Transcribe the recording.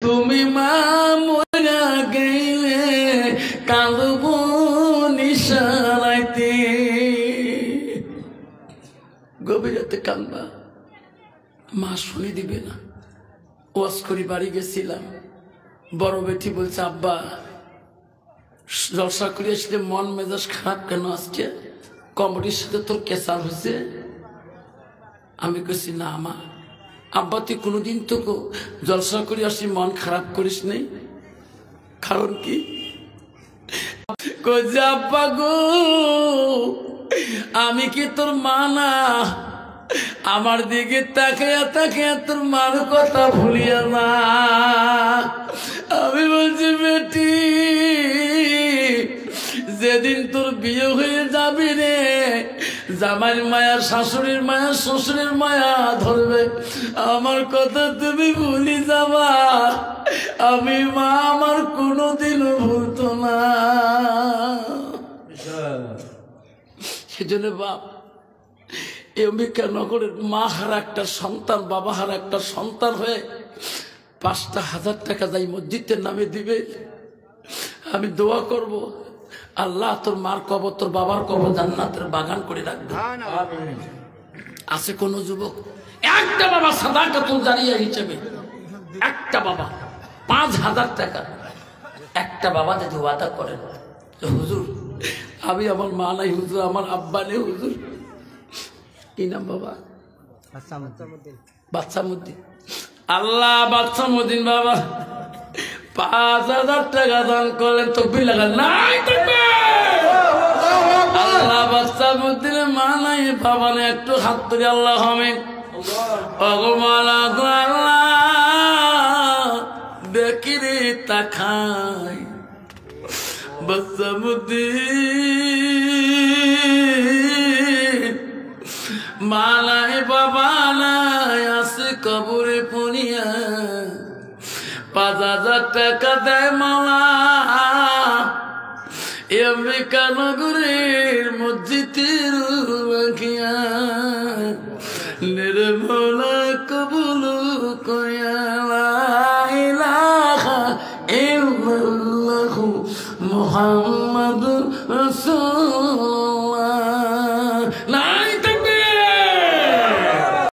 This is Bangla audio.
তুমি মা মরা গেলে কাঁদব নিশারাইতে। গভীর রাতে কান্দবা, মা শুনে দিবে না। ওয়াজ করি বাড়ি গেছিলাম, বড় বেটি বলছে আব্বা জলসা করে আসলে মন মেজাজ খারাপ কেন আজকে, কমিটির সাথে তোর কেসাল হয়েছে? আমি কইছি না মা। আব্বা তুই কোনোদিন তো জলসা করে আসি মন খারাপ করিস নেই, কারণ কি? কইছে আব্বা গো আমি কি তোর মা না? আমার দিকে তাকাইয়া তাকাইয়া তোর মার কথা ভুলিয়া না। আমি বলছি বেটি যেদিন তোর বিয়ে হয়ে যাবি রে, জামাইয়ের মায়া শাশুড়ির মায়া শ্বশুরের মায়া ধরবে, আমার কথা তুমি ভুলি যাবা। আমি মা আমার কোনোদিনও ভুলতো না। সেজন্য বাপ এই অম্বিকানগরের মা হারা একটা সন্তান, বাবা হারা একটা সন্তান হয়ে 5,000 টাকা যাই মসজিদের নামে দিবে। আমি দোয়া করব আল্লাহ তোর মার কবর তোর বাবার কবর জান্নাতের বাগান করে রাখবে। আছে কোন যুবক একটা বাবা সাদাকাতুল জারিয়া হিসেবে একটা বাবা 5,000 টাকা একটা বাবা যদি ওয়াদা করেন হুজুর আমি আমার মা নাই হুজুর, আমার আব্বা নেই হুজুর, কি নাম বাবা? বাচ্চামুদ্দিন। আল্লাহ বাচ্চামুদ্দিন বাবা 5,000 টাকা দান করলেন, তকবীর লাগান নাই আল্লাহ বাচ্চামুদ্দিনের মা নাই বাবা নেই, একটু হাত তুলি আল্লাহ আমিন। আল্লাহ দেখি রে তাকাই বাচ্চামুদ্দিন মালাই বাবা নাই আছে কবরে পড়িয়া, 5,000 টাকা দেয় মালা অম্বিকানগরের মসজিদের বাকিয়া নির্মলা কবুল করিয়া লা ইলাহা ইল্লাল্লাহু মুহাম্মাদুর রাসূল।